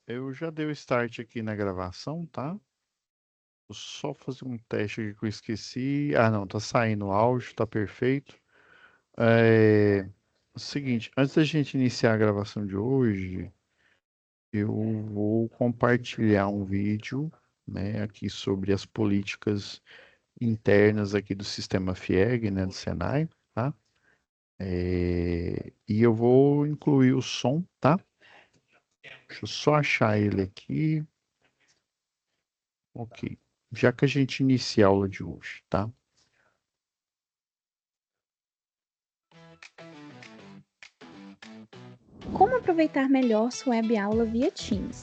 Eu já dei o start aqui na gravação, tá? Vou só fazer um teste aqui que eu esqueci. Ah, não, tá saindo o áudio, tá perfeito. O seguinte, antes da gente iniciar a gravação de hoje, eu vou compartilhar um vídeo, né, aqui sobre as políticas internas aqui do sistema FIEG, né, do Senai, tá? E eu vou incluir o som, tá? Deixa eu só achar ele aqui. Ok. Já que a gente inicia a aula de hoje, tá? Como aproveitar melhor sua web aula via Teams?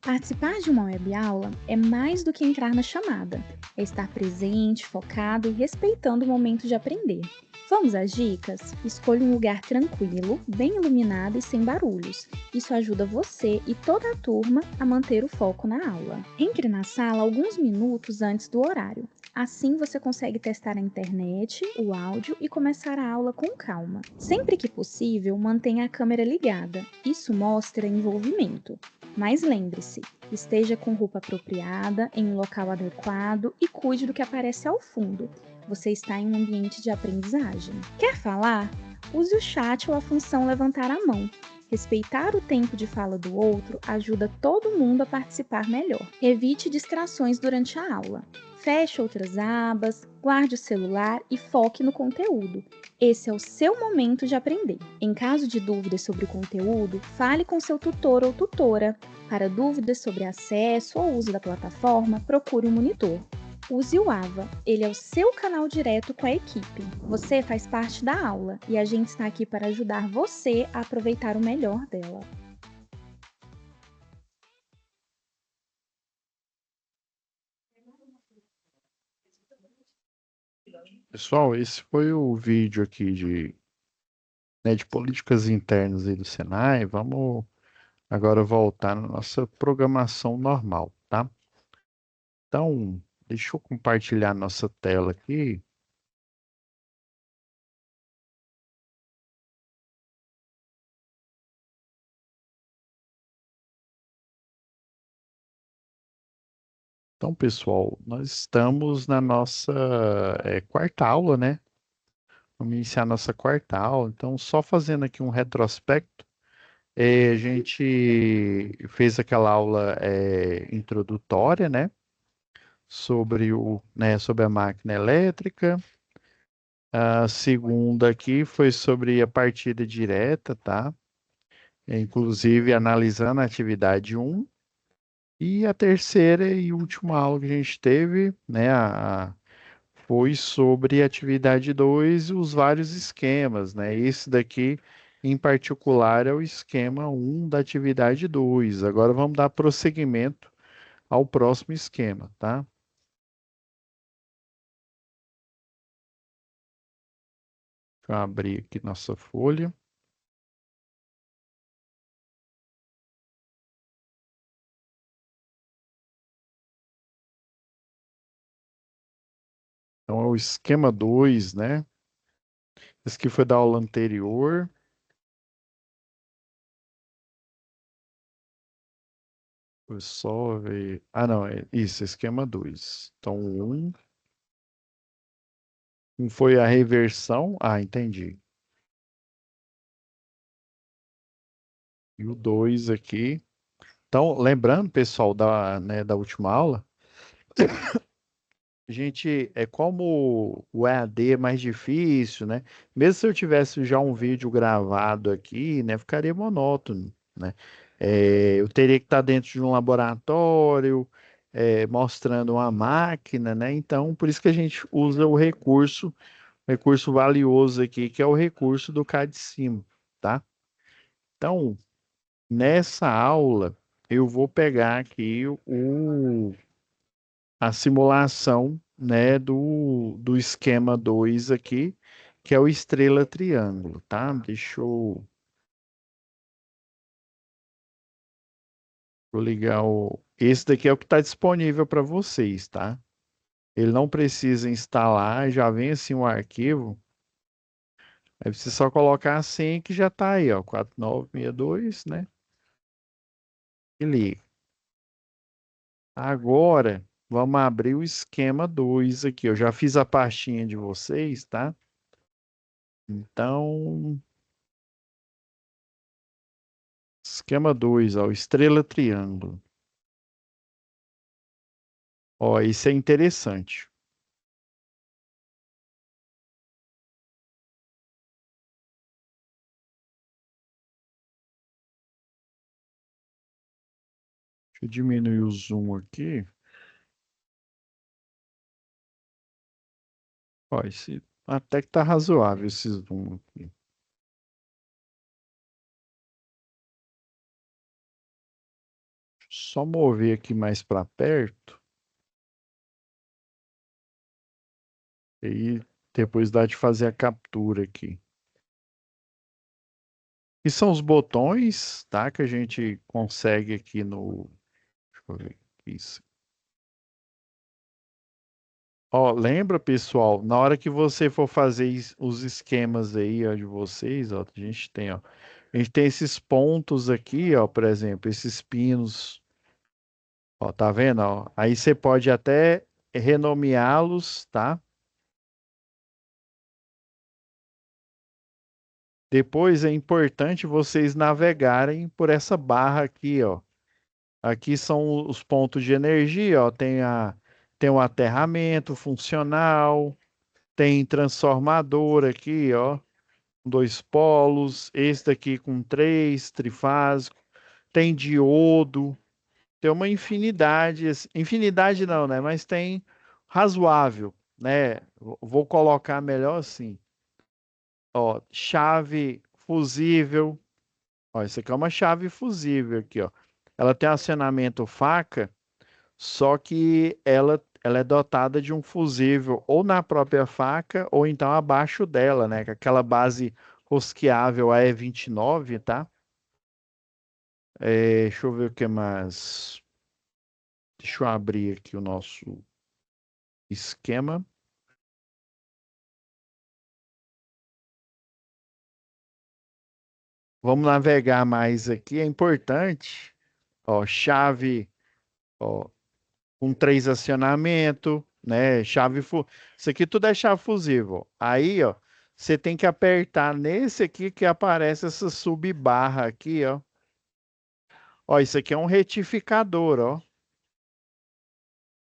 Participar de uma web aula é mais do que entrar na chamada, é estar presente, focado e respeitando o momento de aprender. Vamos às dicas? Escolha um lugar tranquilo, bem iluminado e sem barulhos. Isso ajuda você e toda a turma a manter o foco na aula. Entre na sala alguns minutos antes do horário. Assim você consegue testar a internet, o áudio e começar a aula com calma. Sempre que possível, mantenha a câmera ligada. Isso mostra envolvimento. Mas lembre-se, esteja com roupa apropriada, em um local adequado e cuide do que aparece ao fundo. Você está em um ambiente de aprendizagem. Quer falar? Use o chat ou a função levantar a mão. Respeitar o tempo de fala do outro ajuda todo mundo a participar melhor. Evite distrações durante a aula. Feche outras abas, guarde o celular e foque no conteúdo. Esse é o seu momento de aprender. Em caso de dúvidas sobre o conteúdo, fale com seu tutor ou tutora. Para dúvidas sobre acesso ou uso da plataforma, procure um monitor. Use o AVA, ele é o seu canal direto com a equipe. Você faz parte da aula e a gente está aqui para ajudar você a aproveitar o melhor dela. Pessoal, esse foi o vídeo aqui de políticas internas aí do Senai. Vamos agora voltar na nossa programação normal, tá? Então, deixa eu compartilhar nossa tela aqui. Então, pessoal, nós estamos na nossa quarta aula, né? Vamos iniciar a nossa quarta aula. Então, só fazendo aqui um retrospecto. A gente fez aquela aula introdutória, né? Sobre a máquina elétrica. A segunda aqui foi sobre a partida direta, tá? Inclusive analisando a atividade um. E a terceira e última aula que a gente teve, né? Foi sobre a atividade 2 e os vários esquemas, né? Esse daqui, em particular, é o esquema um da atividade 2. Agora vamos dar prosseguimento ao próximo esquema, tá? Deixa eu abrir aqui nossa folha. Então, é o esquema 2, né? Esse que foi da aula anterior. Foi só ver. Ah, não, é isso, esquema 2. Então, um foi a reversão. Ah, entendi. E o 2 aqui. Então, lembrando, pessoal, da última aula, gente, é como o EAD é mais difícil, né? Mesmo se eu tivesse já um vídeo gravado aqui, né, ficaria monótono, né? Eu teria que estar dentro de um laboratório, mostrando uma máquina, né? Então, por isso que a gente usa o recurso valioso aqui, que é o recurso do CAD-CIM, tá? Então, nessa aula, eu vou pegar aqui a simulação, né, do esquema 2 aqui, que é o estrela triângulo, tá? Vou ligar o. Esse daqui é o que está disponível para vocês, tá? Ele não precisa instalar, já vem assim um arquivo. Aí você só colocar a senha que já está aí, ó, 4962, né? E liga. Agora, vamos abrir o esquema 2 aqui. Eu já fiz a pastinha de vocês, tá? Então, esquema 2, ó, estrela triângulo. Ó, isso é interessante. Deixa eu diminuir o zoom aqui. Ó, até que tá razoável esse zoom aqui. Só mover aqui mais para perto. E depois dá de fazer a captura aqui. E são os botões, tá? Que a gente consegue aqui no. Deixa eu ver aqui. Ó, lembra, pessoal, na hora que você for fazer os esquemas aí, ó, de vocês, ó, a gente tem esses pontos aqui, ó, por exemplo, esses pinos, ó, tá vendo, ó? Aí você pode até renomeá-los, tá? Depois é importante vocês navegarem por essa barra aqui, ó. Aqui são os pontos de energia, ó. Tem o aterramento funcional, tem transformador aqui, ó. Dois polos, esse daqui com três, trifásico, tem diodo, tem uma infinidade, infinidade não, né? Mas tem razoável, né? Vou colocar melhor assim. Ó, chave fusível. Ó, isso aqui é uma chave fusível aqui, ó. Ela tem acionamento faca, só que ela é dotada de um fusível ou na própria faca ou então abaixo dela, né? Com aquela base rosqueável AE29, tá? Deixa eu ver o que mais. Deixa eu abrir aqui o nosso esquema. Vamos navegar mais aqui. É importante, ó, chave, ó, com três acionamento, né? Isso aqui tudo é chave fusível. Aí, ó, você tem que apertar nesse aqui que aparece essa subbarra aqui, ó. Ó, isso aqui é um retificador, ó.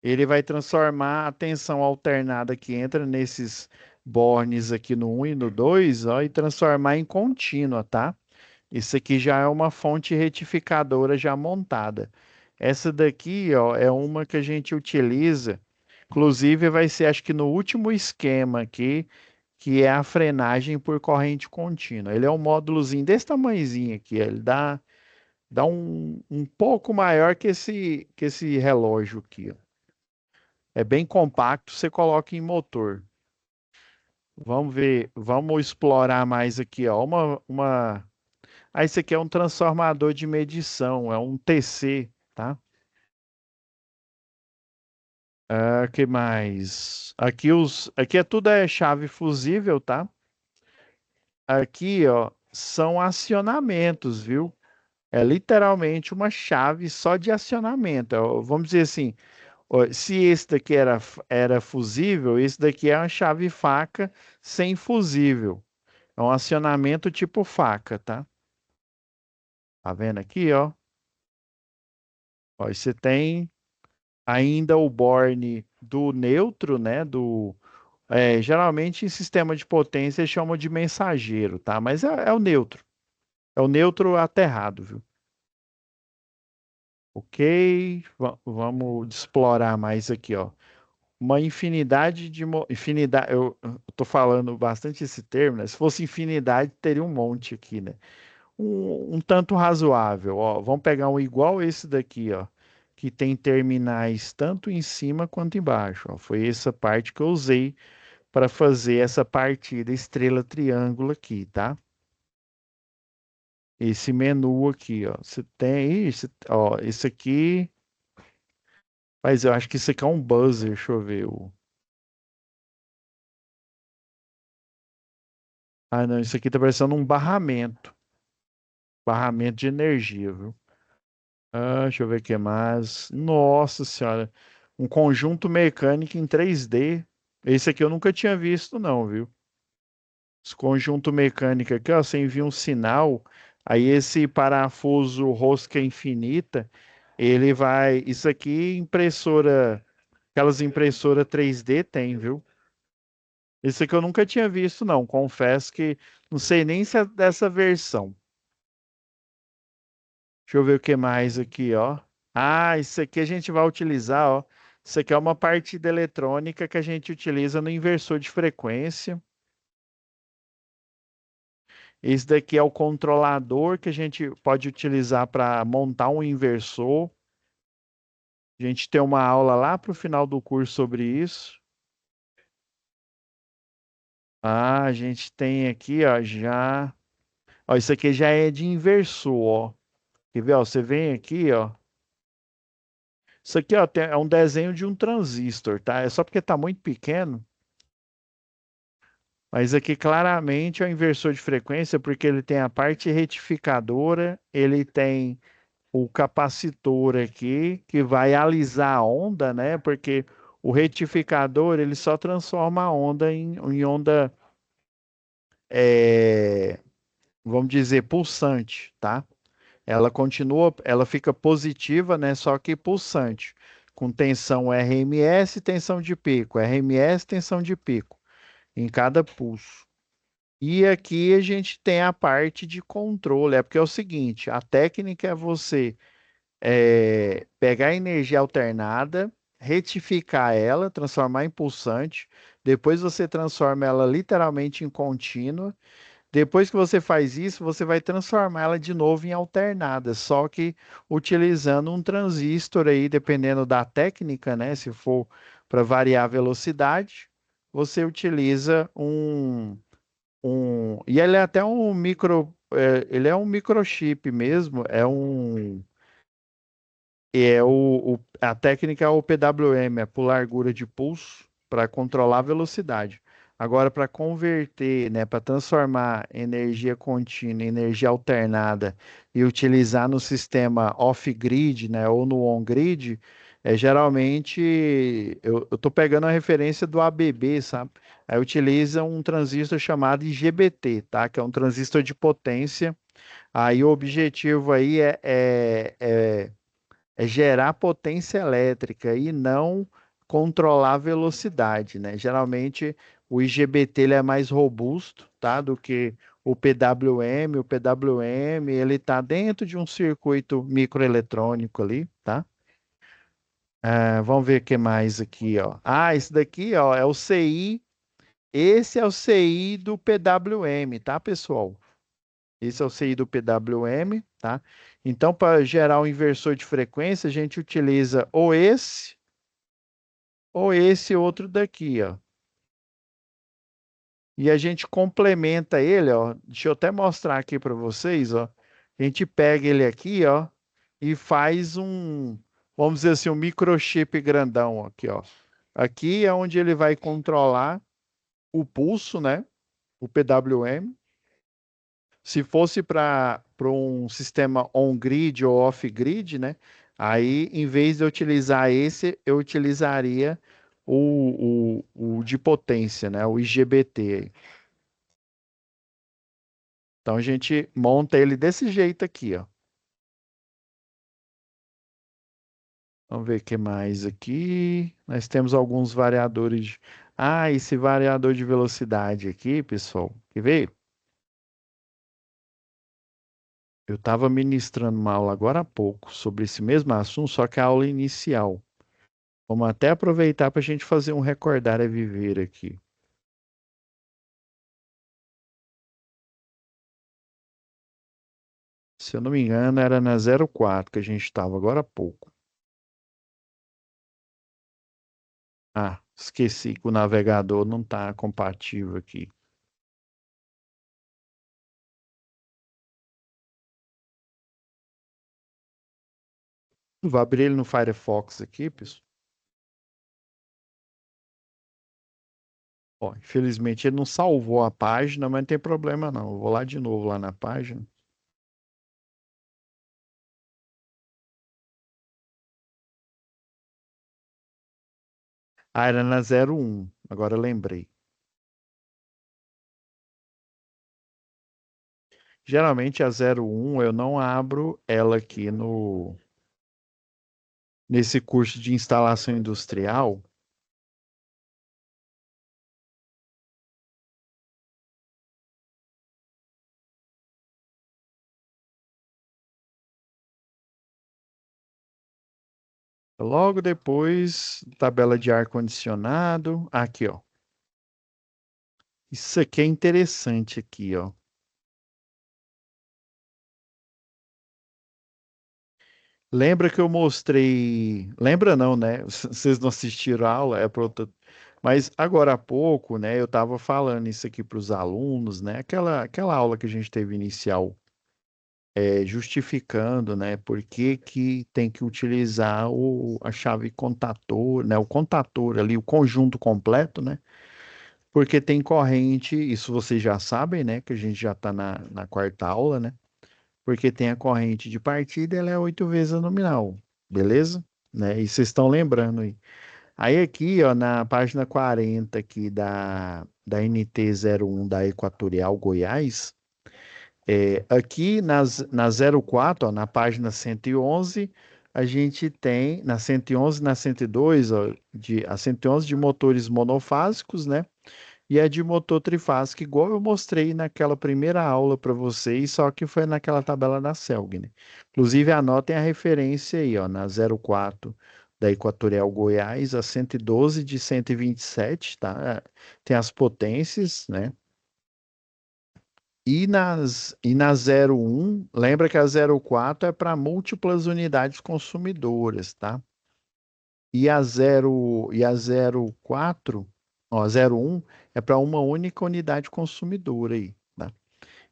Ele vai transformar a tensão alternada que entra nesses bornes aqui no um e no 2, ó, e transformar em contínua, tá? Isso aqui já é uma fonte retificadora já montada. Essa daqui, ó, é uma que a gente utiliza. Inclusive, vai ser, acho que no último esquema aqui, que é a frenagem por corrente contínua. Ele é um módulozinho desse tamanhozinho aqui. Dá um pouco maior que esse relógio aqui, ó. É bem compacto, você coloca em motor. Vamos ver, vamos explorar mais aqui, ó. Ah, esse aqui é um transformador de medição, é um TC, tá? Que mais? Aqui é tudo é chave fusível, tá? Aqui, ó, são acionamentos, viu? É literalmente uma chave só de acionamento. Vamos dizer assim, ó, se esse daqui era fusível, esse daqui é uma chave faca sem fusível. É um acionamento tipo faca, tá? Tá vendo aqui, ó? Ó, você tem ainda o borne do neutro, né? Geralmente em sistema de potência eles chamam de mensageiro, tá? Mas é o neutro. É o neutro aterrado, viu? Ok, vamos explorar mais aqui, ó. Uma infinidade infinidade, eu tô falando bastante esse termo, né? Se fosse infinidade, teria um monte aqui, né? Um tanto razoável, ó. Vamos pegar um igual esse daqui, ó, que tem terminais tanto em cima quanto embaixo, ó. Foi essa parte que eu usei para fazer essa partida estrela triângulo aqui, tá? Esse menu aqui, ó. Você tem isso, ó, esse aqui, mas eu acho que isso aqui é um buzzer, deixa eu ver. Ah, não, isso aqui tá parecendo um barramento de energia, viu? Deixa eu ver o que mais. Nossa Senhora. Um conjunto mecânico em 3D. Esse aqui eu nunca tinha visto, não, viu? Esse conjunto mecânico aqui, ó, você envia um sinal, aí esse parafuso rosca infinita, ele vai. Isso aqui, impressora, aquelas impressoras 3D tem, viu? Esse aqui eu nunca tinha visto, não. Confesso que não sei nem se é dessa versão. Deixa eu ver o que mais aqui, ó. Ah, isso aqui a gente vai utilizar, ó. Isso aqui é uma partida eletrônica que a gente utiliza no inversor de frequência. Esse daqui é o controlador que a gente pode utilizar para montar um inversor. A gente tem uma aula lá para o final do curso sobre isso. Ah, a gente tem aqui, ó, já. Ó, isso aqui já é de inversor, ó. Quer ver, ó? Você vem aqui, ó. Isso aqui, ó, é um desenho de um transistor, tá? É só porque tá muito pequeno. Mas aqui claramente é um inversor de frequência porque ele tem a parte retificadora, ele tem o capacitor aqui que vai alisar a onda, né? Porque o retificador ele só transforma a onda em onda, é, vamos dizer, pulsante, tá? Ela continua, ela fica positiva, né? Só que pulsante, com tensão RMS e tensão de pico, RMS, tensão de pico em cada pulso. E aqui a gente tem a parte de controle, é porque é o seguinte, a técnica é você pegar a energia alternada, retificar ela, transformar em pulsante, depois você transforma ela literalmente em contínua. Depois que você faz isso, você vai transformar ela de novo em alternada, só que utilizando um transistor aí, dependendo da técnica, né? Se for para variar a velocidade, você utiliza e ele é até um ele é um microchip mesmo, a técnica é o PWM, é por largura de pulso, para controlar a velocidade. Agora, para converter, né, para transformar energia contínua em energia alternada e utilizar no sistema off-grid, né, ou no on-grid, geralmente eu estou pegando a referência do ABB, sabe? Aí utiliza um transistor chamado IGBT, tá? Que é um transistor de potência. Aí o objetivo aí é gerar potência elétrica e não controlar a velocidade, né? Geralmente o IGBT ele é mais robusto, tá, do que o PWM. O PWM ele está dentro de um circuito microeletrônico ali, tá? Vamos ver o que mais aqui, ó. Ah, esse daqui, ó, é o CI. Esse é o CI do PWM, tá, pessoal? Esse é o CI do PWM, tá? Então, para gerar um inversor de frequência, a gente utiliza ou esse outro daqui, ó. E a gente complementa ele, ó. Deixa eu até mostrar aqui para vocês, ó. A gente pega ele aqui, ó, e faz vamos dizer assim, um microchip grandão aqui, ó. Aqui é onde ele vai controlar o pulso, né? O PWM. Se fosse para um sistema on-grid ou off-grid, né? Aí, em vez de eu utilizar esse, eu utilizaria o de potência, né? O IGBT. Então, a gente monta ele desse jeito aqui, ó. Vamos ver o que mais aqui. Nós temos alguns variadores. Ah, esse variador de velocidade aqui, pessoal. Quer ver? Eu estava ministrando uma aula agora há pouco sobre esse mesmo assunto, só que a aula inicial. Vamos até aproveitar para a gente fazer um recordar é viver aqui. Se eu não me engano, era na 04 que a gente estava agora há pouco. Ah, esqueci que o navegador não está compatível aqui. Vou abrir ele no Firefox aqui, pessoal. Ó, infelizmente ele não salvou a página, mas não tem problema não. Eu vou lá de novo lá na página. Ah, era na 01. Agora eu lembrei. Geralmente a 01 eu não abro ela aqui no nesse curso de instalação industrial. Logo depois, tabela de ar-condicionado. Aqui, ó. Isso aqui é interessante aqui, ó. Lembra que eu mostrei. Lembra não, né? Vocês não assistiram a aula, é para outra. Mas agora há pouco, né? Eu estava falando isso aqui para os alunos, né? Aquela aula que a gente teve inicial, justificando, né? Por que que tem que utilizar a chave contator, né? O contator ali, o conjunto completo, né? Porque tem corrente, isso vocês já sabem, né? Que a gente já está na quarta aula, né? Porque tem a corrente de partida, ela é 8 vezes a nominal, beleza? Né? E vocês estão lembrando aí. Aí aqui, ó, na página 40 aqui da NT 01 da Equatorial Goiás, aqui na 04, ó, na página 111, a gente tem, na 111 e na 102, ó, a 111 de motores monofásicos, né? E é de motor trifásico, igual eu mostrei naquela primeira aula para vocês, só que foi naquela tabela da Celg, né? Inclusive, anotem a referência aí, ó, na 04 da Equatorial Goiás, a 112 de 127, tá? Tem as potências, né? E na 01, lembra que a 04 é para múltiplas unidades consumidoras, tá? E a 04, ó, a 01 é para uma única unidade consumidora aí, tá?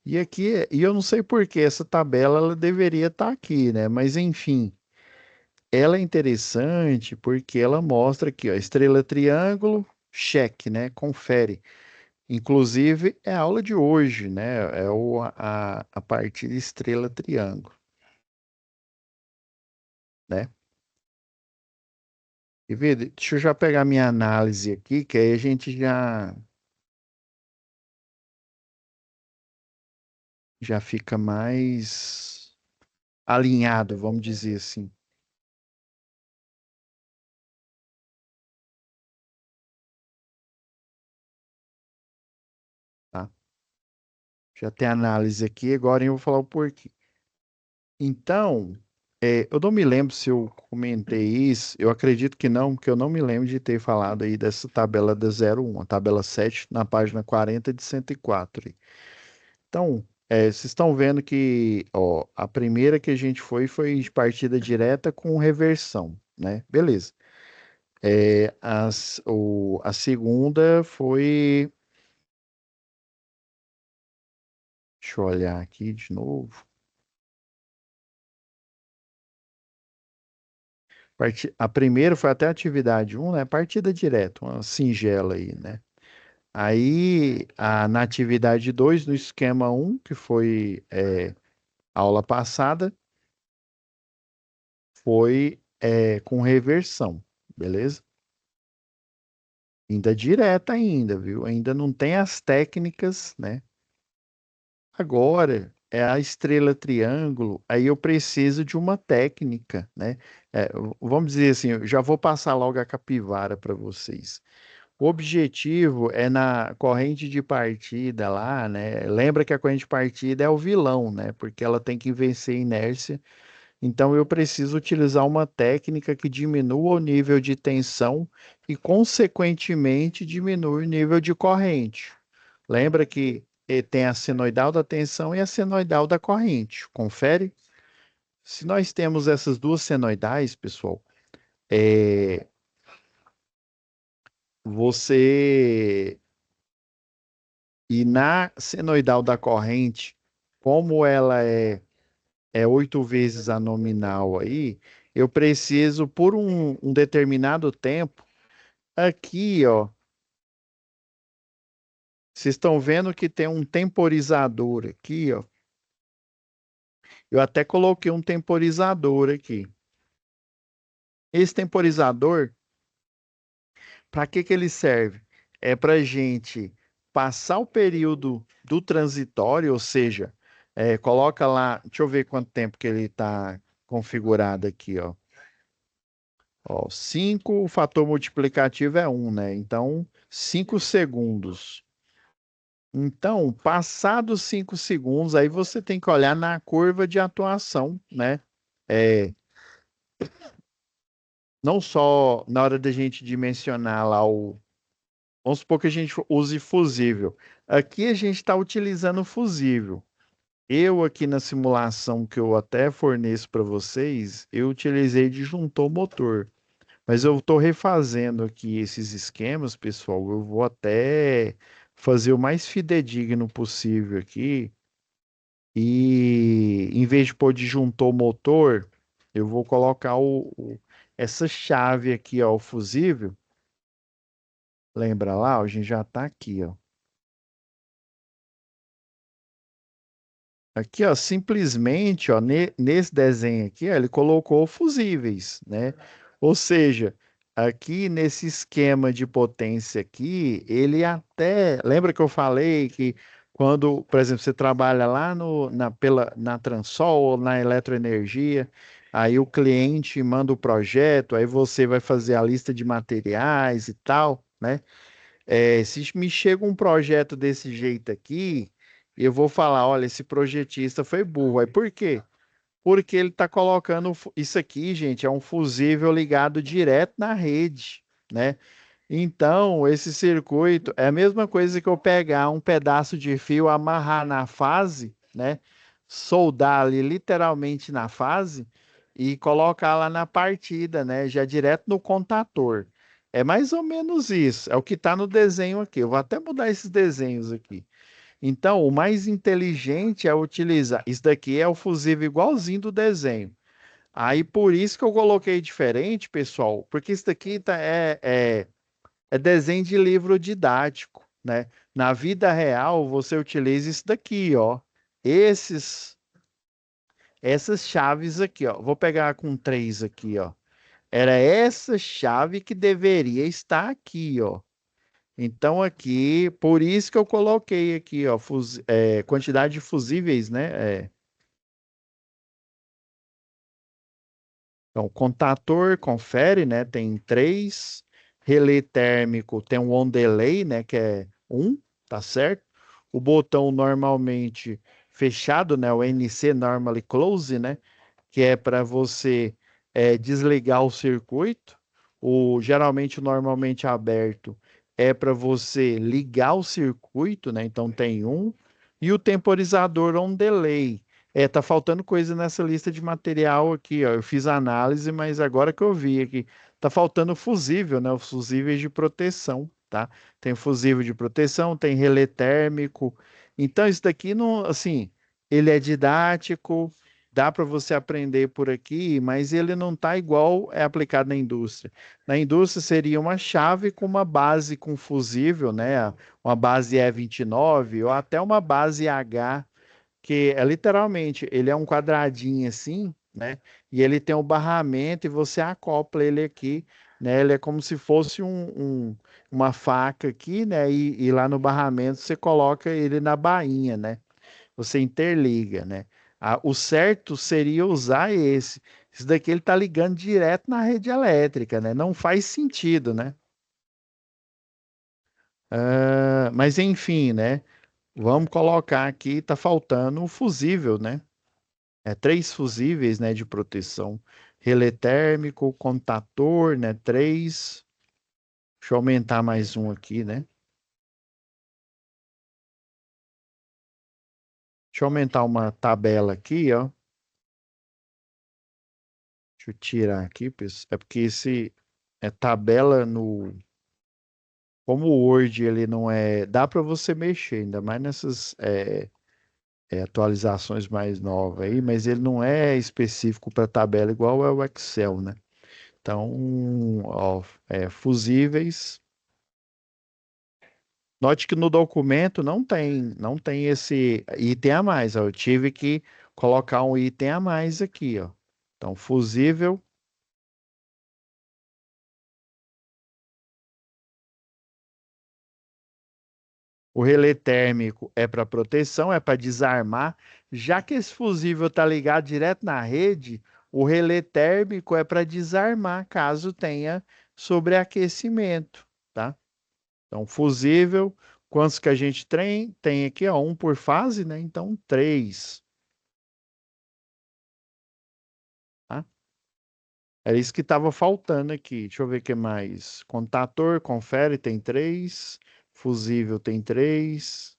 E aqui, e eu não sei por que essa tabela ela deveria estar aqui, né? Mas enfim, ela é interessante porque ela mostra aqui, ó, estrela triângulo, cheque, né? Confere. Inclusive é a aula de hoje, né? A partir de estrela triângulo, né? E vê, deixa eu já pegar minha análise aqui, que aí a gente já fica mais alinhado, vamos dizer assim, tá? Já tem análise aqui, agora eu vou falar o porquê. Então, eu não me lembro se eu comentei isso, eu acredito que não, porque eu não me lembro de ter falado aí dessa tabela da 01, a tabela 7 na página 40 de 104. Então, vocês estão vendo que, ó, a primeira que a gente foi de partida direta com reversão, né? Beleza. A segunda foi. Deixa eu olhar aqui de novo. A primeira foi até a atividade um, né? Partida direta, uma singela aí, né? Aí, na atividade 2 no esquema um, que foi aula passada, foi com reversão, beleza? Ainda direta ainda, viu? Ainda não tem as técnicas, né? Agora é a estrela triângulo, aí eu preciso de uma técnica, né? Vamos dizer assim, eu já vou passar logo a capivara para vocês. O objetivo é na corrente de partida lá, né? Lembra que a corrente de partida é o vilão, né? Porque ela tem que vencer a inércia. Então eu preciso utilizar uma técnica que diminua o nível de tensão e, consequentemente, diminui o nível de corrente. Lembra que tem a senoidal da tensão e a senoidal da corrente. Confere? Se nós temos essas duas senoidais, pessoal, é, você e na senoidal da corrente, como ela é 8 vezes a nominal aí, eu preciso, por um determinado tempo, aqui, ó, vocês estão vendo que tem um temporizador aqui, ó. Eu até coloquei um temporizador aqui. Esse temporizador, Para que que ele serve? É para a gente passar o período do transitório, ou seja, coloca lá, deixa eu ver quanto tempo que ele está configurado aqui, ó. Ó, 5, o fator multiplicativo é um, né? Então, 5 segundos. Então, passados 5 segundos, aí você tem que olhar na curva de atuação, né? É, não só na hora da gente dimensionar lá o. Vamos supor que a gente use fusível. Aqui a gente está utilizando fusível. Eu aqui na simulação que eu até forneço para vocês, eu utilizei disjuntor motor. Mas eu estou refazendo aqui esses esquemas, pessoal. Eu vou até fazer o mais fidedigno possível aqui. E em vez de pôr disjuntor motor, eu vou colocar essa chave aqui, ó, o fusível. Lembra lá? A gente já está aqui, ó. Aqui, ó, simplesmente, ó, nesse desenho aqui, ó, ele colocou fusíveis, né? Ou seja, aqui nesse esquema de potência aqui, ele até, lembra que eu falei que quando, por exemplo, você trabalha lá na Transol ou na Eletroenergia, aí o cliente manda o projeto, aí você vai fazer a lista de materiais e tal, né? Se me chega um projeto desse jeito aqui, eu vou falar, olha, esse projetista foi burro. Aí por quê? Porque ele está colocando isso aqui, gente, é um fusível ligado direto na rede, né? Então, esse circuito é a mesma coisa que eu pegar um pedaço de fio, amarrar na fase, né? Soldar ali literalmente na fase e colocar lá na partida, né? Já direto no contator. É mais ou menos isso. É o que está no desenho aqui. Eu vou até mudar esses desenhos aqui. Então, o mais inteligente é utilizar. Isso daqui é o fusível igualzinho do desenho. Aí, por isso que eu coloquei diferente, pessoal, porque isso daqui é desenho de livro didático, né? Na vida real, você utiliza isso daqui, ó. Esses, essas chaves aqui, ó. Vou pegar com três aqui, ó. Era essa chave que deveria estar aqui, ó. Então aqui, por isso que eu coloquei aqui, ó, quantidade de fusíveis, né? Então, contator, confere, né? Tem três. Relé térmico tem um on delay, né? Que é um, tá certo? O botão normalmente fechado, né? O NC normally close, né? Que é para você desligar o circuito. Geralmente, normalmente aberto é para você ligar o circuito, né? Então tem um. E o temporizador on delay. Tá faltando coisa nessa lista de material aqui, ó. Eu fiz a análise, mas agora que eu vi aqui, tá faltando fusível, né? Os fusíveis de proteção, tá? Tem fusível de proteção, tem relé térmico. Então, isso daqui não, assim, ele é didático, dá para você aprender por aqui, mas ele não tá igual é aplicado na indústria. Na indústria seria uma chave com uma base com fusível, né? Uma base E29 ou até uma base H que é literalmente, ele é um quadradinho assim, né? E ele tem um barramento e você acopla ele aqui, né? Ele é como se fosse uma faca aqui, né? E lá no barramento você coloca ele na bainha, né? Você interliga, né? O certo seria usar esse. Esse daqui ele tá ligando direto na rede elétrica, né? Não faz sentido, né? Mas enfim, né? Vamos colocar aqui, tá faltando o fusível, né? Três fusíveis, né, de proteção. Relé térmico, contator, né, três. Deixa eu aumentar mais um aqui, né? Deixa eu aumentar uma tabela aqui, ó. Deixa eu tirar aqui, pessoal. É porque esse é tabela no. Como o Word ele não é. Dá para você mexer, ainda mais nessas atualizações mais novas aí, mas ele não é específico para tabela igual é o Excel, né? Então, ó, fusíveis. Note que no documento não tem esse item a mais, ó. Eu tive que colocar um item a mais aqui, ó. Então, fusível O relé térmico é para proteção, é para desarmar. Já que esse fusível está ligado direto na rede, o relé térmico é para desarmar caso tenha sobreaquecimento, tá? Então, fusível, quantos que a gente tem aqui? Ó, um por fase, né? Então, três, tá? Era isso que estava faltando aqui. Deixa eu ver o que mais. Contator, confere, tem três. Fusível tem três.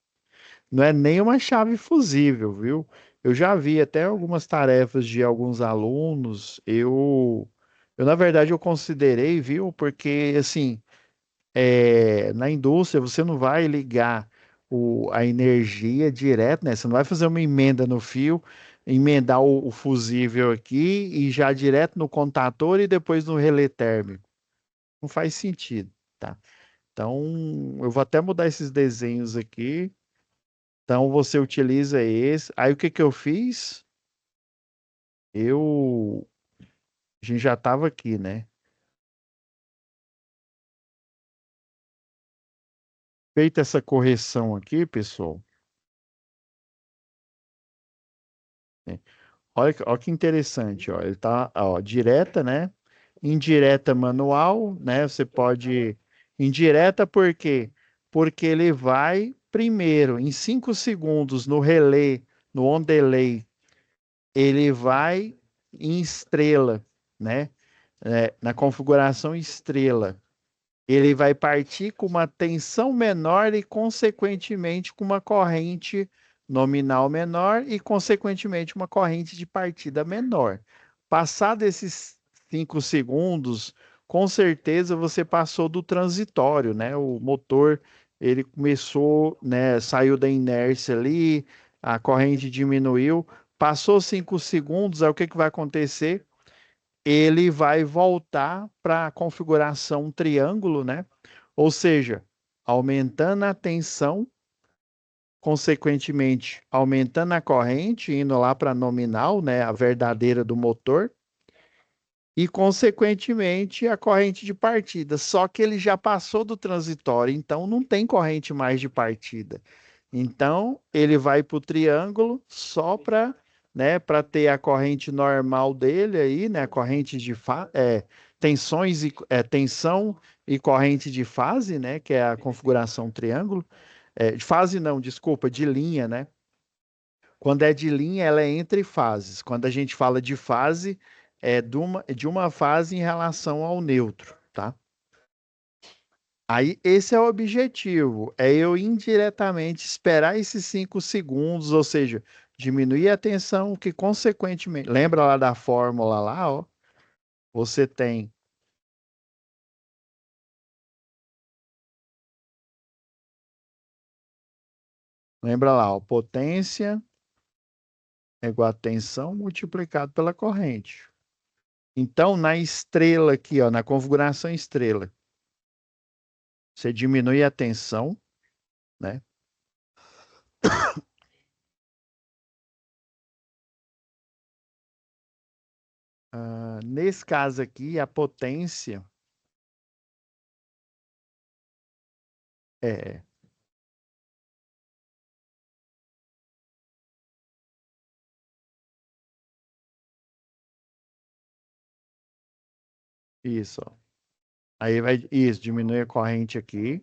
Não é nem uma chave fusível, viu? Eu já vi até algumas tarefas de alguns alunos. Na verdade, eu considerei, viu? Porque, assim, na indústria, você não vai ligar a energia direto, né? Você não vai fazer uma emenda no fio, emendar o fusível aqui e já direto no contator e depois no relé térmico. Não faz sentido, tá? Então, eu vou até mudar esses desenhos aqui. Então, você utiliza esse. Aí, o que que eu fiz? Eu, a gente já estava aqui, né? Feita essa correção aqui, pessoal, né? Olha que interessante, ó. Ele tá, ó, direta, né? Indireta manual, né? Você pode. Indireta por quê? Porque ele vai primeiro, em 5 segundos, no relé, no on delay, ele vai em estrela, né? Na configuração estrela. Ele vai partir com uma tensão menor e, consequentemente, com uma corrente nominal menor e, consequentemente, uma corrente de partida menor. Passado esses 5 segundos, com certeza você passou do transitório, né? O motor, ele começou, né? Saiu da inércia ali, a corrente diminuiu. Passou 5 segundos, aí o que que vai acontecer? Ele vai voltar para a configuração triângulo, né? Ou seja, aumentando a tensão, consequentemente, aumentando a corrente, indo lá para a nominal, né? A verdadeira do motor, e, consequentemente, a corrente de partida. Só que ele já passou do transitório, então não tem corrente mais de partida. Então, ele vai para o triângulo só para, né, para ter a corrente normal dele aí, né, a corrente de tensão e corrente de fase, né, que é a configuração triângulo. De fase não, desculpa, de linha, né? Quando é de linha, ela é entre fases. Quando a gente fala de fase, é de uma fase em relação ao neutro, tá? Aí, esse é o objetivo, é eu indiretamente esperar esses 5 segundos, ou seja, diminuir a tensão, que consequentemente, lembra lá da fórmula lá, ó, você tem, lembra lá, ó, potência é igual a tensão multiplicado pela corrente. Então, na estrela aqui, ó, na configuração estrela, você diminui a tensão, né? Nesse caso aqui, a potência é isso, ó. Aí vai, isso, diminui a corrente aqui.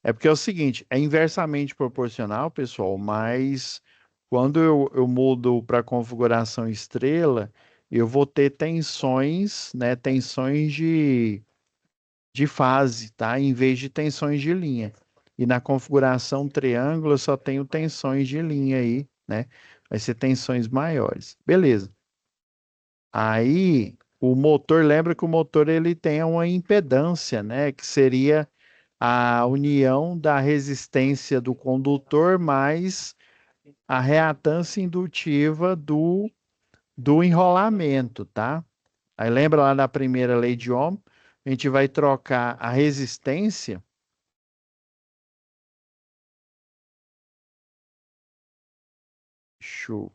É porque é o seguinte, é inversamente proporcional, pessoal, mas quando eu mudo para configuração estrela, eu vou ter tensões, né, tensões de fase, tá? Em vez de tensões de linha. E na configuração triângulo, eu só tenho tensões de linha aí, né? Vai ser tensões maiores. Beleza. Aí, o motor, lembra que o motor ele tem uma impedância, né? Que seria a união da resistência do condutor mais a reatância indutiva do enrolamento, tá? Aí lembra lá da primeira lei de Ohm? A gente vai trocar a resistência. Show.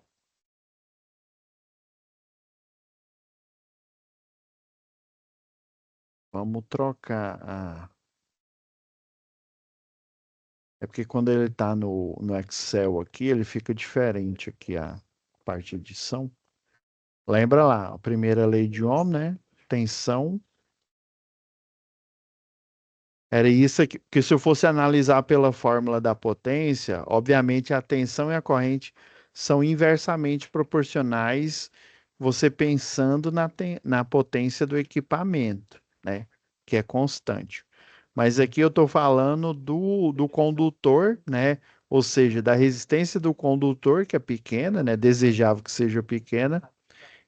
Vamos trocar É porque quando ele está no Excel aqui, ele fica diferente aqui a parte de edição. Lembra lá, a primeira lei de Ohm, né? Tensão. Era isso que se eu fosse analisar pela fórmula da potência, obviamente a tensão e a corrente são inversamente proporcionais, você pensando na potência do equipamento, né? Que é constante. Mas aqui eu estou falando do condutor, né? Ou seja, da resistência do condutor, que é pequena, né? Desejável que seja pequena.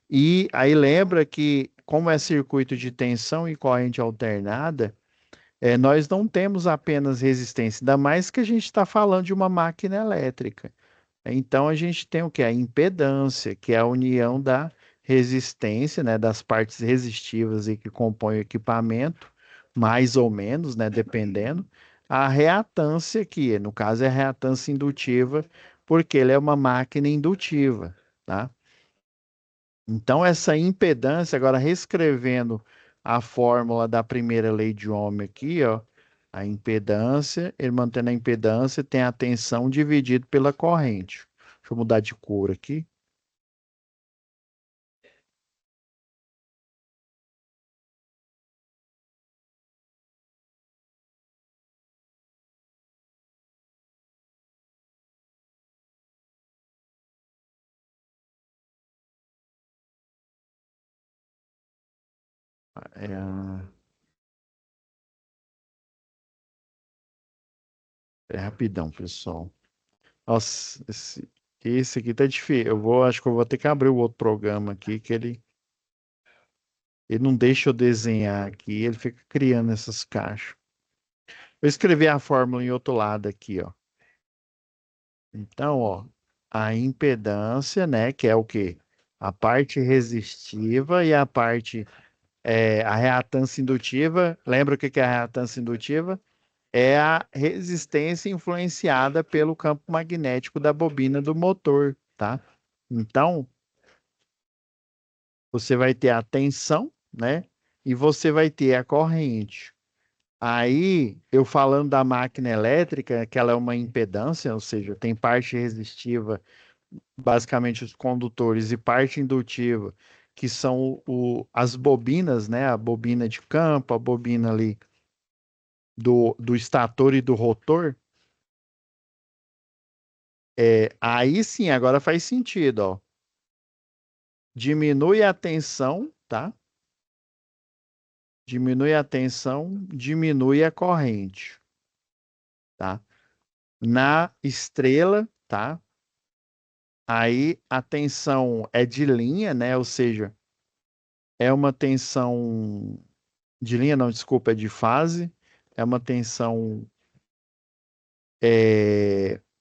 E aí lembra que, como é circuito de tensão e corrente alternada, nós não temos apenas resistência, ainda mais que a gente está falando de uma máquina elétrica. Então a gente tem o que? A impedância, que é a união da resistência, né, das partes resistivas e que compõem o equipamento, mais ou menos, né, dependendo. A reatância, que no caso é a reatância indutiva, porque ele é uma máquina indutiva, tá? Então, essa impedância, agora reescrevendo a fórmula da primeira lei de Ohm aqui, ó, a impedância, ele mantendo a impedância, tem a tensão dividido pela corrente. Deixa eu mudar de cor aqui. É, é rapidão, pessoal. Nossa, esse aqui tá difícil. Acho que eu vou ter que abrir o outro programa aqui, que ele não deixa eu desenhar aqui, ele fica criando essas caixas. Vou escrever a fórmula em outro lado aqui, ó. Então, ó, a impedância, né, que é o quê? A parte resistiva e a parte, a reatância indutiva. Lembra o que que é a reatância indutiva? É a resistência influenciada pelo campo magnético da bobina do motor, tá? Então, você vai ter a tensão, né? E você vai ter a corrente. Aí, eu falando da máquina elétrica, que ela é uma impedância, ou seja, tem parte resistiva, basicamente os condutores, e parte indutiva, que são as bobinas, né? A bobina de campo, a bobina ali do estator e do rotor. Aí sim, agora faz sentido, ó. Diminui a tensão, tá? Diminui a tensão, diminui a corrente, tá? Na estrela, tá? Aí a tensão é de linha, né? Ou seja, é uma tensão de linha, não, desculpa, é de fase. É uma tensão,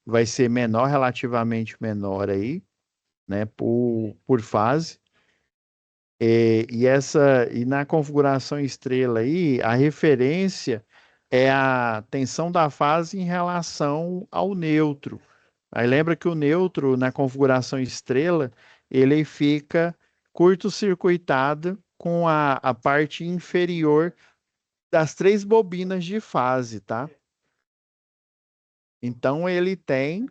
vai ser menor, relativamente menor aí, né? Por fase. E na configuração estrela aí, a referência é a tensão da fase em relação ao neutro. Aí lembra que o neutro, na configuração estrela, ele fica curto-circuitado com a parte inferior das três bobinas de fase, tá? Então ele tem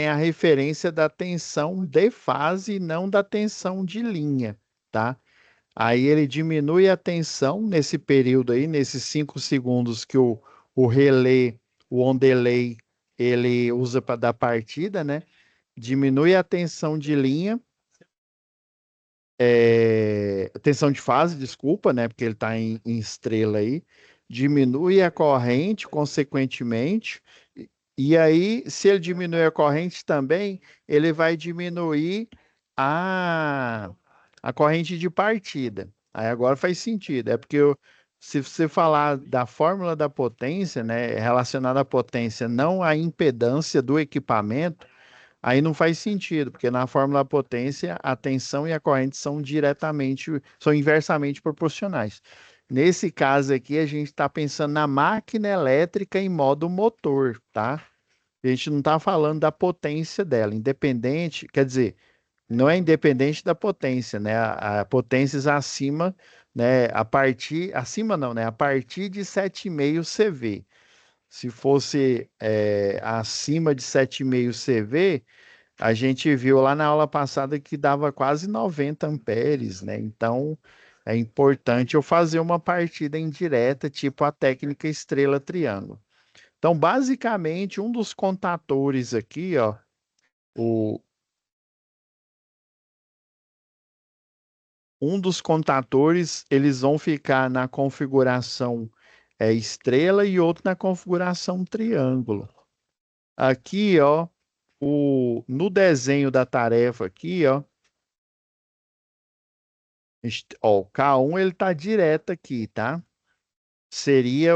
a referência da tensão de fase e não da tensão de linha, tá? Aí ele diminui a tensão nesse período aí, nesses 5 segundos que o relé, o on delay, ele usa para dar partida, né? Diminui a tensão de linha, tensão de fase, desculpa, né? Porque ele está em estrela aí. Diminui a corrente, consequentemente. E aí, se ele diminui a corrente também, ele vai diminuir a, a corrente de partida. Aí agora faz sentido. É porque se você falar da fórmula da potência, né, relacionada à potência, não à impedância do equipamento, aí não faz sentido, porque na fórmula da potência, a tensão e a corrente são inversamente proporcionais. Nesse caso aqui, a gente está pensando na máquina elétrica em modo motor, tá? A gente não está falando da potência dela, independente, quer dizer, não é independente da potência, né? A potências acima né? Acima não, né? A partir de 7,5 CV. Se fosse acima de 7,5 CV, a gente viu lá na aula passada que dava quase 90 amperes, né? Então, é importante eu fazer uma partida indireta, tipo a técnica estrela-triângulo. Então, basicamente, um dos contatores aqui, ó, o, um dos contatores, eles vão ficar na configuração estrela e outro na configuração triângulo. Aqui, ó, no desenho da tarefa aqui, ó, o K1 ele tá direto aqui, tá? Seria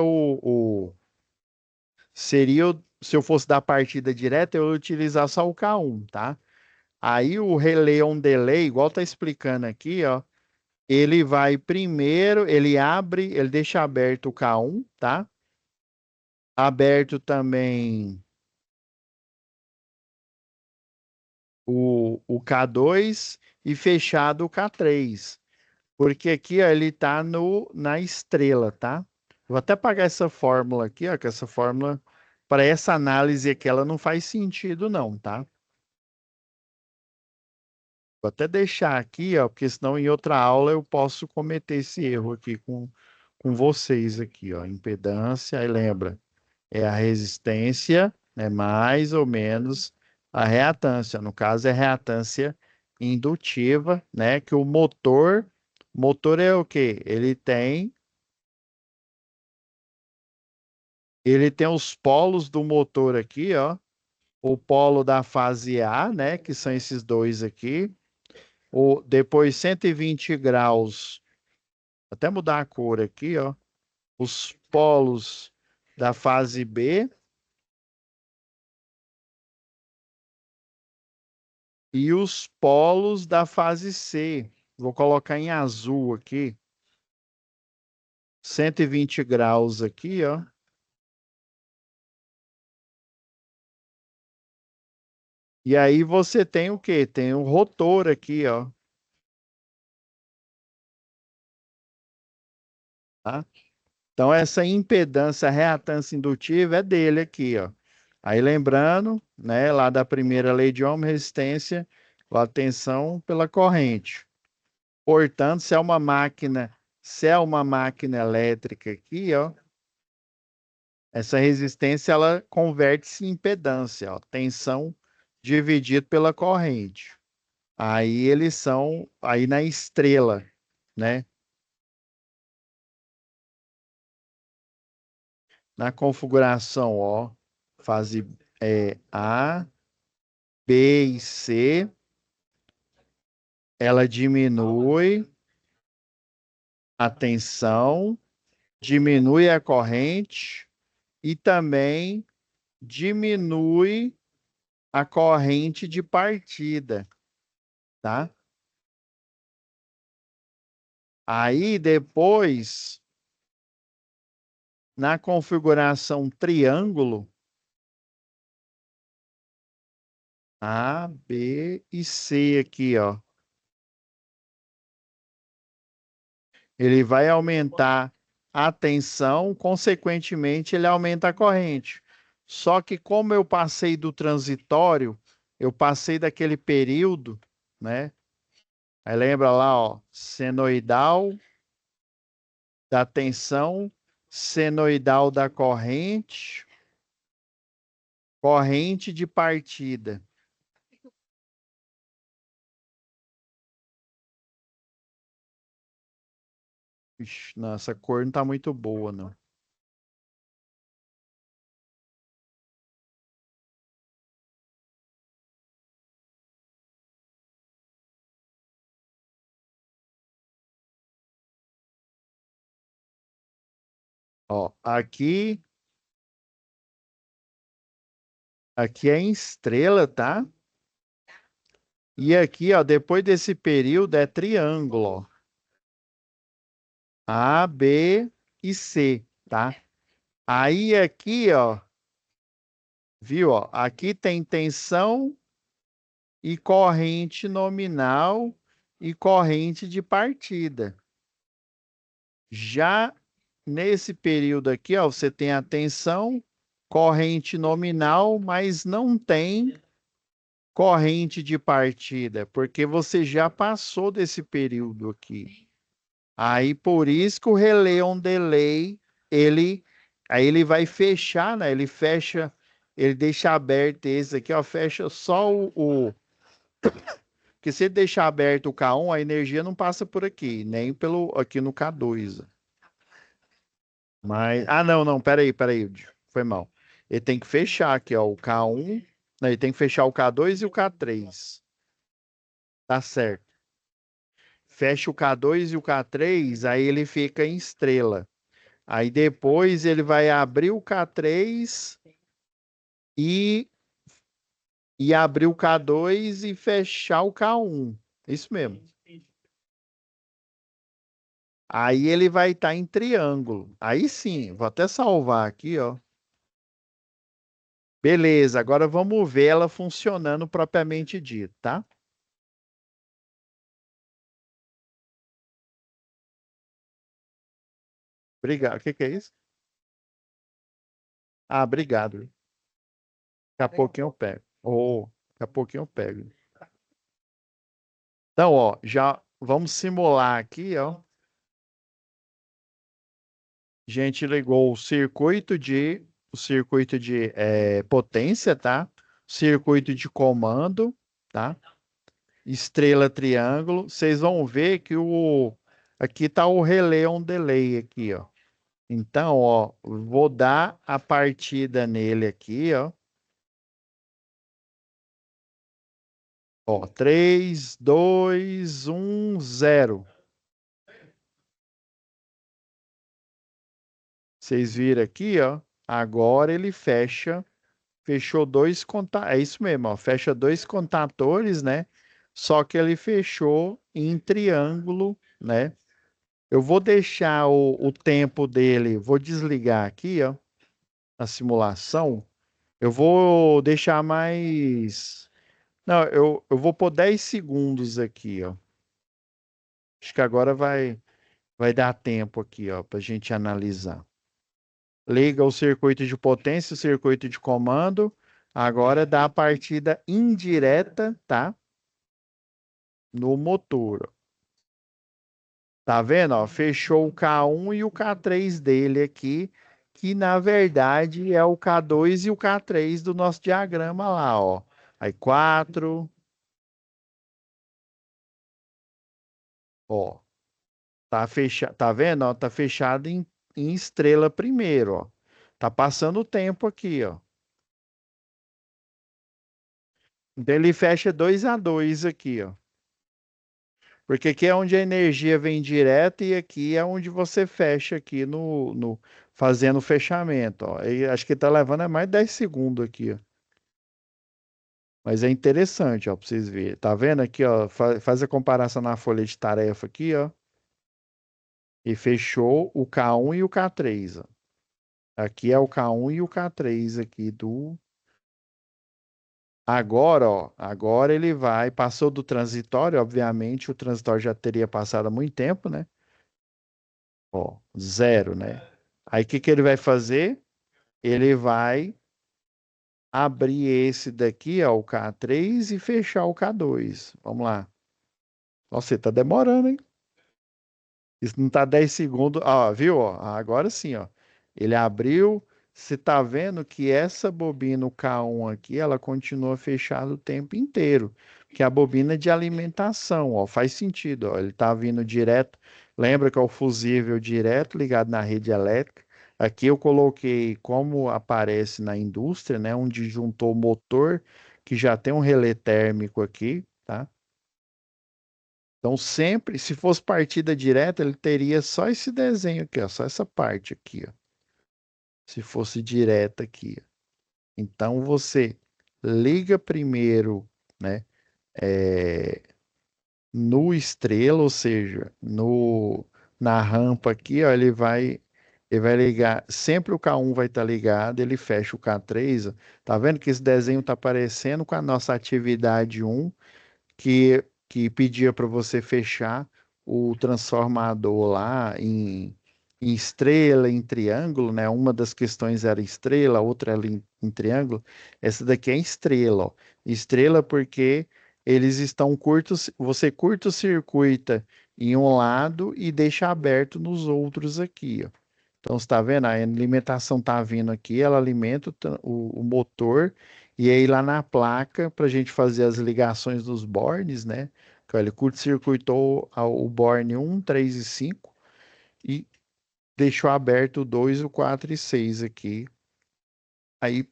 se eu fosse dar partida direta, eu ia utilizar só o K1, tá? Aí o relay on delay, igual tá explicando aqui, ó, ele vai primeiro, ele deixa aberto o K1, tá? Aberto também o K2 e fechado o K3. Porque aqui, ó, ele tá na estrela, tá? Vou até apagar essa fórmula aqui, ó, que essa fórmula, para essa análise aqui, ela não faz sentido não, tá? Vou até deixar aqui, ó, porque senão em outra aula eu posso cometer esse erro aqui com vocês aqui, ó. Impedância, aí lembra, é a resistência, é mais ou menos a reatância. No caso, é reatância indutiva, né? Que motor é o quê? Ele tem os polos do motor aqui, ó. O polo da fase A, né? Que são esses dois aqui. Depois 120 graus, até mudar a cor aqui, ó. Os polos da fase B e os polos da fase C. Vou colocar em azul aqui. 120 graus aqui, ó. E aí você tem o quê? Tem o rotor aqui, ó. Tá? Então, essa impedância, reatância indutiva é dele aqui, ó. Aí lembrando, né, lá da primeira lei de Ohm, resistência, a tensão pela corrente. Portanto, se é uma máquina elétrica aqui, ó, essa resistência ela converte-se em impedância, ó, tensão dividido pela corrente. Aí eles são aí na estrela, né? Na configuração, ó, fase A, B e C, ela diminui a tensão, diminui a corrente e também diminui a corrente de partida, tá? Aí depois, na configuração triângulo, A, B e C aqui, ó. Ele vai aumentar a tensão, consequentemente, ele aumenta a corrente. Só que como eu passei do transitório, eu passei daquele período, né? Aí lembra lá, ó, senoidal da tensão, senoidal da corrente, corrente de partida. Ixi, não, essa cor não tá muito boa, não. Ó, aqui é em estrela, tá? E aqui, ó, depois desse período é triângulo, ó. A, B e C, tá? Aí aqui, ó, viu, ó, aqui tem tensão e corrente nominal e corrente de partida. Já nesse período aqui, ó, você tem a tensão, corrente nominal, mas não tem corrente de partida, porque você já passou desse período aqui. Aí por isso que o relay on delay, ele aí ele vai fechar, né? Ele fecha, ele deixa aberto esse aqui, ó, fecha só porque se ele deixar aberto o K1, a energia não passa por aqui, nem pelo aqui no K2. Mas não, não, peraí, foi mal. Ele tem que fechar aqui, ó, o K1, não, ele tem que fechar o K2 e o K3. Tá certo. Fecha o K2 e o K3, aí ele fica em estrela. Aí depois ele vai abrir o K3 e, e abrir o K2 e fechar o K1. Isso mesmo. Aí ele vai estar em triângulo. Aí sim, vou até salvar aqui, ó. Beleza, agora vamos ver ela funcionando propriamente dito, tá? Obrigado. O que que é isso? Ah, obrigado. Daqui a pouquinho eu pego. Daqui a pouquinho eu pego. Então, ó, já vamos simular aqui, ó. A gente ligou o circuito de potência, tá? Circuito de comando, tá? Estrela triângulo. Vocês vão ver que aqui tá o relay on delay aqui, ó. Então, ó, vou dar a partida nele aqui, ó. Ó, 3, 2, 1, 0. Vocês viram aqui, ó. Agora ele fechou dois contatores. É isso mesmo, ó. Fecha dois contatores, né? Só que ele fechou em triângulo, né? Eu vou deixar o tempo dele, vou desligar aqui, ó, a simulação. Eu vou deixar mais. Não, eu vou pôr 10 segundos aqui, ó. Acho que agora vai dar tempo aqui, ó, para a gente analisar. Liga o circuito de potência, o circuito de comando. Agora dá a partida indireta, tá? No motor. Tá vendo? Ó? Fechou o K1 e o K3 dele aqui, que na verdade é o K2 e o K3 do nosso diagrama lá, ó. Aí 4, ó. Tá vendo? Ó? Tá fechado em estrela primeiro, ó. Tá passando o tempo aqui, ó. Então ele fecha 2-2 aqui, ó. Porque aqui é onde a energia vem direta e aqui é onde você fecha aqui fazendo o fechamento, ó. E acho que tá levando mais 10 segundos aqui, ó. Mas é interessante, ó, para vocês verem. Tá vendo aqui, ó? Faz a comparação na folha de tarefa aqui, ó. E fechou o K1 e o K3, ó. Aqui é o K1 e o K3 aqui do. Agora, ó, agora ele passou do transitório, obviamente, o transitório já teria passado há muito tempo, né? Ó, 0, né? Aí o que que ele vai fazer? Ele vai abrir esse daqui, ó, o K3 e fechar o K2. Vamos lá. Nossa, você tá demorando, hein? Isso não tá 10 segundos. Ó, viu? Ó, agora sim, ó. Ele abriu. Você tá vendo que essa bobina, o K1 aqui, ela continua fechada o tempo inteiro. Que é a bobina de alimentação, ó. Faz sentido, ó. Ele tá vindo direto. Lembra que é o fusível direto ligado na rede elétrica. Aqui eu coloquei como aparece na indústria, né? Onde juntou o motor, que já tem um relé térmico aqui, tá? Então, sempre, se fosse partida direta, ele teria só esse desenho aqui, ó, só essa parte aqui, ó, se fosse direta aqui. Então, você liga primeiro, né, é, no estrela, ou seja, na rampa aqui, ó, ele vai ligar, sempre o K1 vai estar ligado, ele fecha o K3, ó. Tá vendo que esse desenho está parecendo com a nossa atividade um que pedia para você fechar o transformador lá em estrela, em triângulo, né? Uma das questões era estrela, a outra era em triângulo. Essa daqui é estrela, ó. Estrela porque eles estão curtos, você curto-circuita em um lado e deixa aberto nos outros aqui, ó. Então, você está vendo? A alimentação está vindo aqui, ela alimenta o motor, e aí lá na placa, para a gente fazer as ligações dos bornes, né? Que, ó, ele curto-circuitou o borne um, 3 e 5 e deixou aberto o 2, o 4 e 6 aqui. Aí,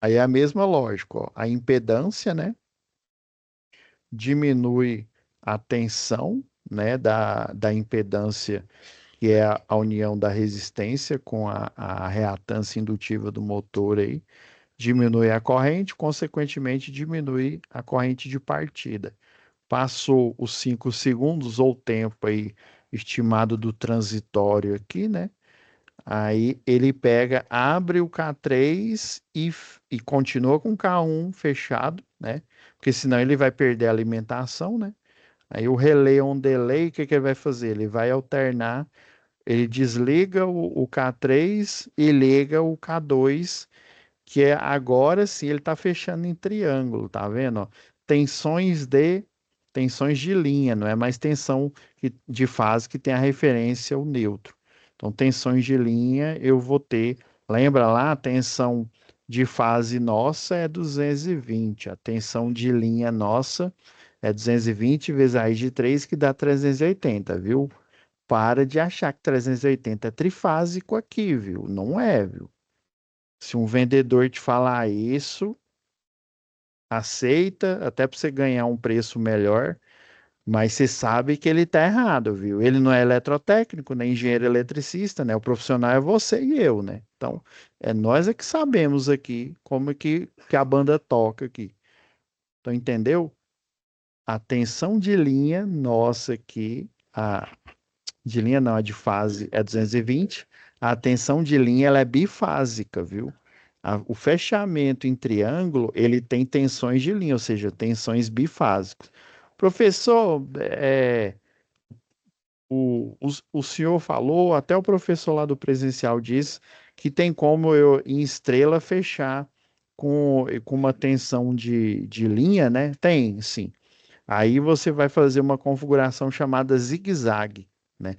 aí é a mesma lógica, ó. A impedância, né? Diminui a tensão, né? Da impedância, que é a união da resistência com a reatância indutiva do motor aí. Diminui a corrente, consequentemente, diminui a corrente de partida. Passou os 5 segundos, ou tempo aí estimado do transitório aqui, né? Aí ele pega, abre o K3 e continua com o K1 fechado, né? Porque senão ele vai perder a alimentação, né? Aí o relay on delay, o que que ele vai fazer? Ele vai alternar, ele desliga o K3 e liga o K2, que é agora sim ele está fechando em triângulo, tá vendo? Ó? Tensões de tensões de linha, não é mais tensão de fase que tem a referência ao neutro. Então, tensões de linha eu vou ter, lembra lá, a tensão de fase nossa é 220, a tensão de linha nossa é 220 vezes a raiz de 3, que dá 380, viu? Para de achar que 380 é trifásico aqui, viu? Não é, viu? Se um vendedor te falar isso, aceita, até para você ganhar um preço melhor, mas você sabe que ele está errado, viu? Ele não é eletrotécnico, nem engenheiro eletricista, né? O profissional é você e eu, né? Então, é nós é que sabemos aqui como é que a banda toca aqui. Então, entendeu? A tensão de linha nossa aqui, de linha não, a de fase é 220. A tensão de linha ela é bifásica, viu? O fechamento em triângulo, ele tem tensões de linha, ou seja, tensões bifásicas. Professor, o senhor falou, até o professor lá do presencial disse que tem como eu, em estrela, fechar com uma tensão de linha, né? Tem, sim. Aí você vai fazer uma configuração chamada zigue-zague, né?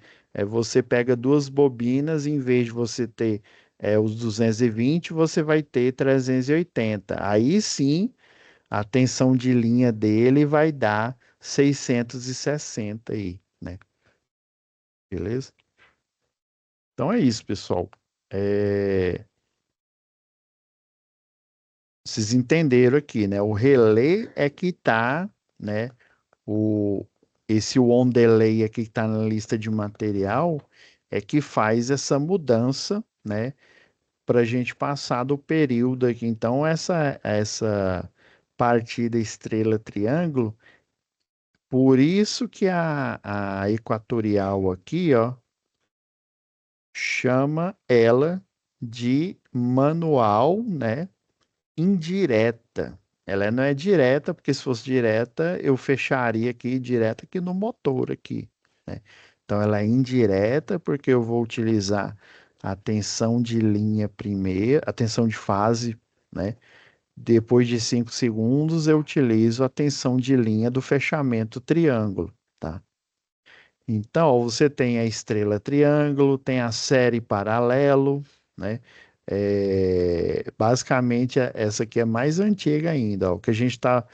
Você pega duas bobinas, em vez de você ter os 220, você vai ter 380. Aí sim, a tensão de linha dele vai dar 660 aí, né? Beleza? Então é isso, pessoal. É, Vocês entenderam aqui, né? O relé é que tá, né? O, esse on delay aqui que está na lista de material é que faz essa mudança, né? Para a gente passar do período aqui. Então, essa partida estrela-triângulo, por isso que a equatorial aqui, ó, chama ela de manual, né? Indireta. Ela não é direta, porque se fosse direta, eu fecharia aqui direto aqui no motor aqui, né? Então ela é indireta porque eu vou utilizar a tensão de linha primeiro, a tensão de fase, né? Depois de 5 segundos eu utilizo a tensão de linha do fechamento triângulo, tá? Então, você tem a estrela triângulo, tem a série paralelo, né? Basicamente, essa aqui é mais antiga ainda, ó. O que a gente tá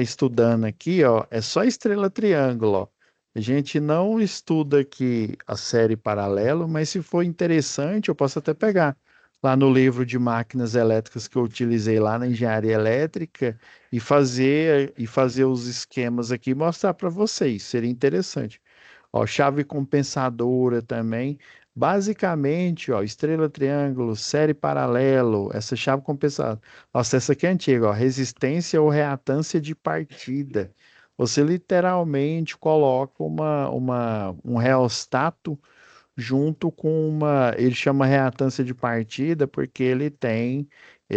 estudando aqui, ó, é só estrela triângulo, ó. A gente não estuda aqui a série paralelo, mas se for interessante, eu posso até pegar lá no livro de máquinas elétricas que eu utilizei lá na engenharia elétrica e fazer os esquemas aqui e mostrar para vocês. Seria interessante. Ó, chave compensadora também. Basicamente, ó, estrela triângulo, série paralelo, essa chave compensadora. Nossa, essa aqui é antiga, ó, resistência ou reatância de partida. Você literalmente coloca um reostato junto com ele chama reatância de partida porque ele tem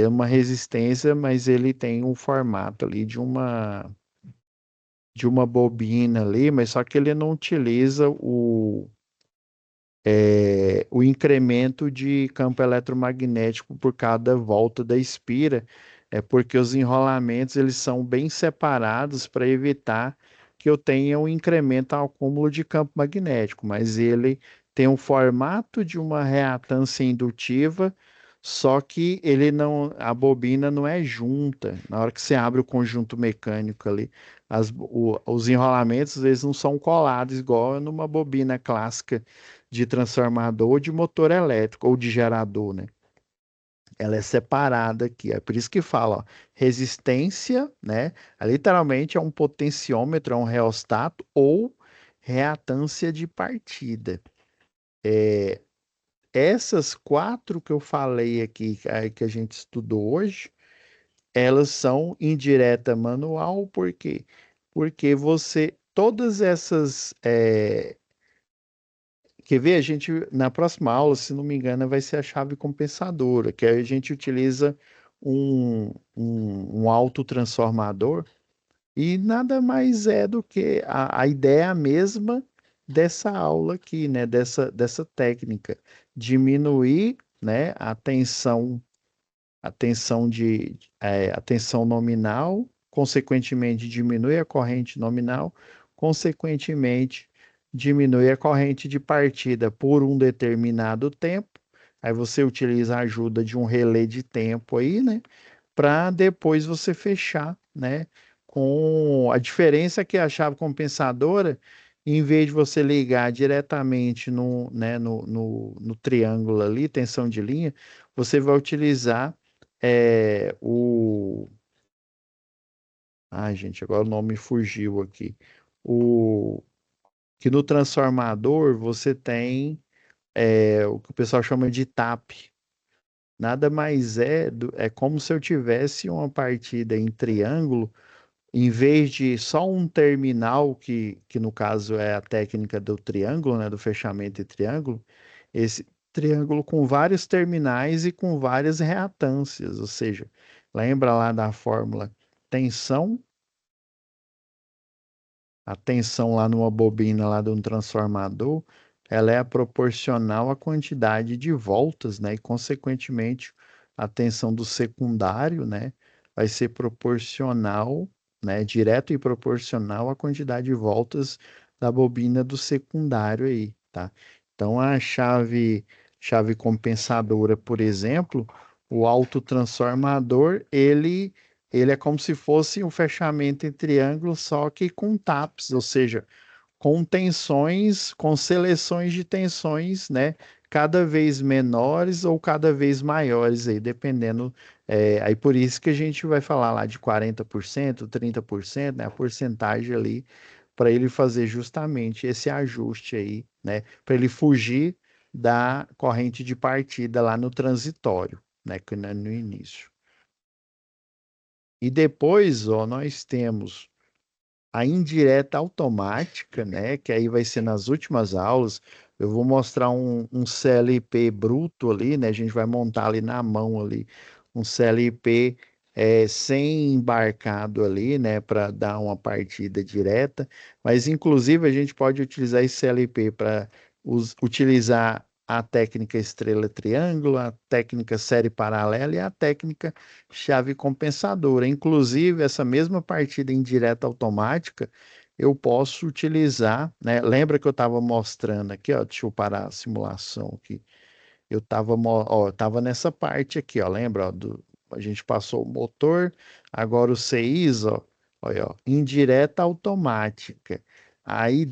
uma resistência, mas ele tem um formato ali de uma bobina ali, mas só que ele não utiliza o incremento de campo eletromagnético por cada volta da espira, é porque os enrolamentos eles são bem separados para evitar que eu tenha um incremento ao acúmulo de campo magnético, mas ele tem um formato de uma reatância indutiva, só que ele não, a bobina não é junta. Na hora que você abre o conjunto mecânico ali, os enrolamentos eles não são colados igual numa bobina clássica de transformador ou de motor elétrico ou de gerador, né? Ela é separada aqui. É por isso que fala, ó, resistência, né? Literalmente é um potenciômetro, é um reostato ou reatância de partida. Essas quatro que eu falei aqui, que a gente estudou hoje, elas são indireta manual, por quê? Porque todas essas, quer ver? A gente, na próxima aula, se não me engano, vai ser a chave compensadora, que aí a gente utiliza um autotransformador e nada mais é do que a ideia é a mesma dessa aula aqui, né? Dessa técnica. Diminuir, né, a tensão nominal, consequentemente diminui a corrente nominal, consequentemente diminui a corrente de partida por um determinado tempo. Aí você utiliza a ajuda de um relé de tempo aí, né? Para depois você fechar, né? Com a diferença é que a chave compensadora, em vez de você ligar diretamente né, no triângulo ali, tensão de linha, você vai utilizar é, o. Ai, gente, agora o nome fugiu aqui. O que no transformador você tem o que o pessoal chama de tap. Nada mais é como se eu tivesse uma partida em triângulo, em vez de só um terminal, que no caso é a técnica do triângulo, né, do fechamento de triângulo, esse triângulo com vários terminais e com várias reatâncias, ou seja, lembra lá da fórmula tensão, a tensão lá numa bobina lá de um transformador, ela é proporcional à quantidade de voltas, né? E consequentemente a tensão do secundário, né, vai ser proporcional, né, direto e proporcional à quantidade de voltas da bobina do secundário aí, tá? Então a chave compensadora, por exemplo, o autotransformador, ele é como se fosse um fechamento em triângulo, só que com taps, ou seja, com tensões, com seleções de tensões, né? Cada vez menores ou cada vez maiores aí, dependendo. Aí por isso que a gente vai falar lá de 40%, 30%, né? A porcentagem ali para ele fazer justamente esse ajuste aí, né? Para ele fugir da corrente de partida lá no transitório, né? Que não é no início. E depois, ó, nós temos a indireta automática, né? Que aí vai ser nas últimas aulas. Eu vou mostrar um CLP bruto ali, né? A gente vai montar ali na mão ali um CLP sem embarcado ali, né? Para dar uma partida direta. Mas inclusive a gente pode utilizar esse CLP para utilizar a técnica estrela-triângulo, a técnica série paralela e a técnica chave compensadora. Inclusive, essa mesma partida indireta automática, eu posso utilizar, né? Lembra que eu estava mostrando aqui, ó, deixa eu parar a simulação aqui. Eu estava nessa parte aqui, ó, lembra, ó, a gente passou o motor, agora o CIs, ó, olha, ó, indireta automática. Aí,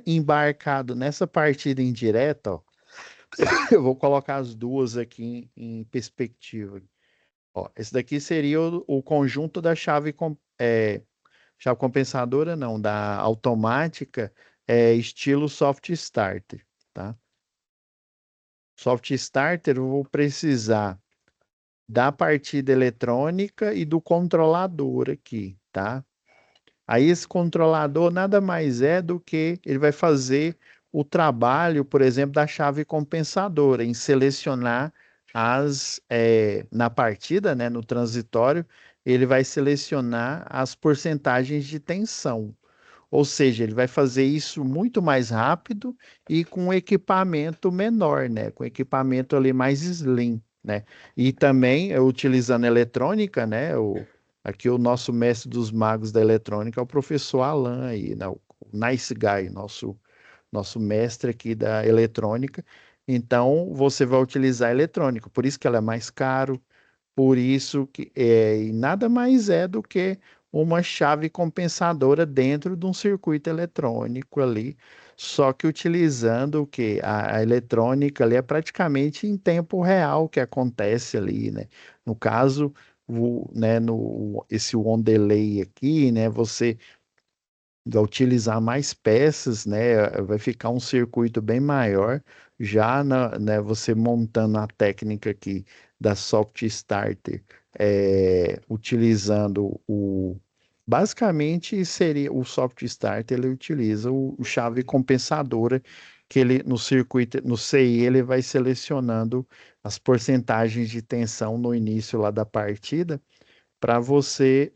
embarcado nessa partida indireta, ó, eu vou colocar as duas aqui em perspectiva. Ó, esse daqui seria o conjunto da chave compensadora, não, da automática, estilo soft starter, tá? Soft starter, eu vou precisar da partida eletrônica e do controlador aqui, tá? Aí esse controlador nada mais é do que ele vai fazer o trabalho, por exemplo, da chave compensadora, em selecionar na partida, né, no transitório, ele vai selecionar as porcentagens de tensão. Ou seja, ele vai fazer isso muito mais rápido e com um equipamento menor, né? Com equipamento ali mais slim, né? E também utilizando eletrônica, né? Aqui o nosso mestre dos magos da eletrônica é o professor Alan aí, né? O Nice Guy, nosso mestre aqui da eletrônica. Então, você vai utilizar a eletrônica, por isso que ela é mais caro, por isso que e nada mais é do que uma chave compensadora dentro de um circuito eletrônico ali, só que utilizando o que a eletrônica ali é praticamente em tempo real que acontece ali, né? No caso, né, esse on delay aqui, né, você vai utilizar mais peças, né? Vai ficar um circuito bem maior, já né, você montando a técnica aqui da Soft Starter, utilizando basicamente seria o Soft Starter, ele utiliza o chave compensadora que ele no circuito, no CI, ele vai selecionando as porcentagens de tensão no início lá da partida para você,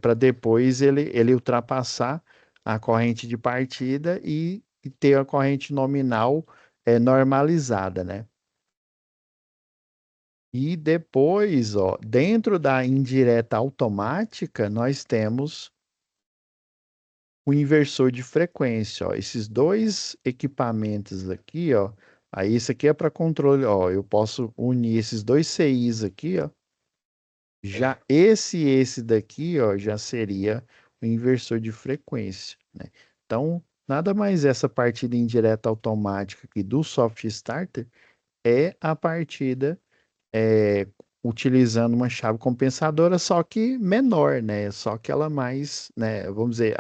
para depois ele ultrapassar a corrente de partida e ter a corrente nominal normalizada, né? E depois, ó, dentro da indireta automática, nós temos o inversor de frequência, ó. Esses dois equipamentos aqui, ó. Aí isso aqui é para controle, ó. Eu posso unir esses dois CIs aqui, ó. Já esse daqui, ó, já seria o inversor de frequência, né? Então, nada mais essa partida indireta automática aqui do soft starter é a partida é, utilizando uma chave compensadora, só que menor, né? Só que ela mais, né? Vamos dizer,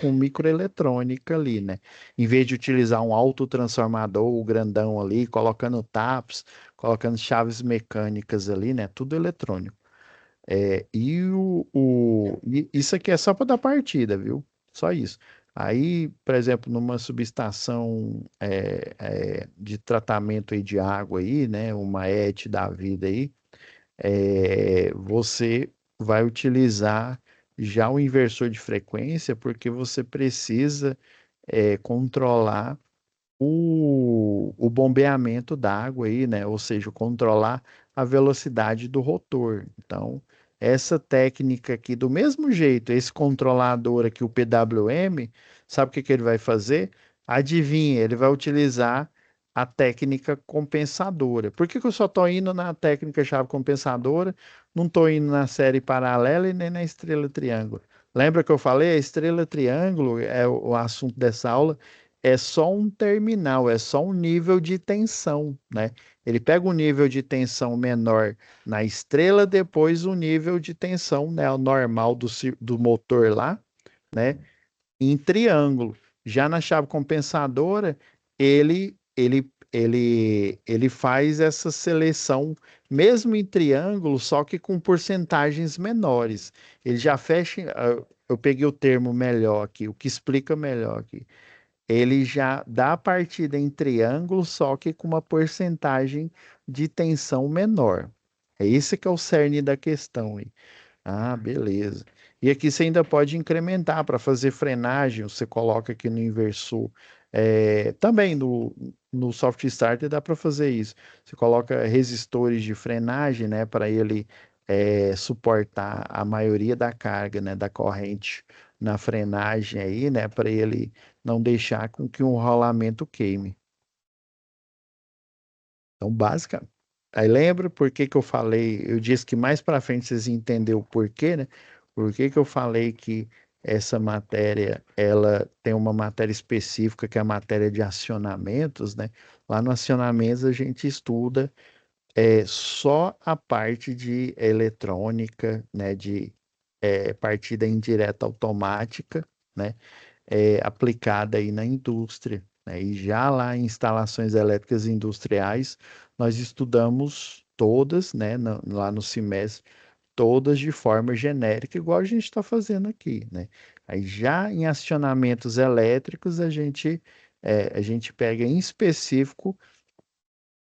com microeletrônica ali, né? Em vez de utilizar um autotransformador, o grandão ali, colocando taps, colocando chaves mecânicas ali, né? Tudo eletrônico. Isso aqui é só para dar partida, viu? Só isso. Aí, por exemplo, numa subestação de tratamento aí de água aí, né? Uma ET da vida aí, você vai utilizar já o inversor de frequência, porque você precisa controlar o bombeamento da água aí, né? Ou seja, controlar a velocidade do rotor. Então, essa técnica aqui, do mesmo jeito, esse controlador aqui, o PWM, sabe o que que ele vai fazer? Adivinha, ele vai utilizar a técnica compensadora. Por que que eu só estou indo na técnica chave compensadora? Não estou indo na série paralela e nem na estrela triângulo. Lembra que eu falei? A estrela triângulo é o assunto dessa aula é só um terminal, é só um nível de tensão, né? Ele pega um nível de tensão menor na estrela, depois o nível de tensão, né, o normal do motor lá, né, em triângulo. Já na chave compensadora, ele faz essa seleção mesmo em triângulo, só que com porcentagens menores. Ele já fecha, eu peguei o termo melhor aqui, o que explica melhor aqui, ele já dá a partida em triângulo, só que com uma porcentagem de tensão menor. É esse que é o cerne da questão aí. Ah, beleza. E aqui você ainda pode incrementar para fazer frenagem, você coloca aqui no inversor. Também no Soft Starter dá para fazer isso. Você coloca resistores de frenagem, né, para ele suportar a maioria da carga, né, da corrente na frenagem aí, né, para ele não deixar com que um rolamento queime. Então, básica. Aí lembra por que que eu falei? Eu disse que mais para frente vocês entenderam o porquê, né? Por que que eu falei que essa matéria, ela tem uma matéria específica que é a matéria de acionamentos, né? Lá no acionamentos a gente estuda só a parte de eletrônica, né? De partida indireta automática, né? Aplicada aí na indústria, né? E já lá em instalações elétricas industriais, nós estudamos todas, né, lá no semestre, todas de forma genérica, igual a gente está fazendo aqui, né? Aí já em acionamentos elétricos, a gente pega em específico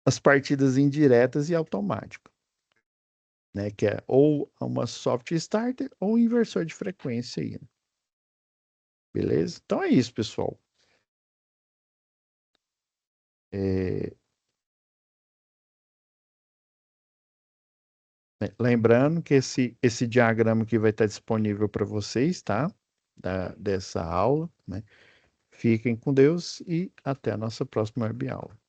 as partidas indiretas e automáticas, né? Que é ou uma soft starter ou um inversor de frequência aí, né? Beleza? Então é isso, pessoal. É, lembrando que esse diagrama aqui vai estar disponível para vocês, tá? Dessa aula, né? Fiquem com Deus e até a nossa próxima web aula.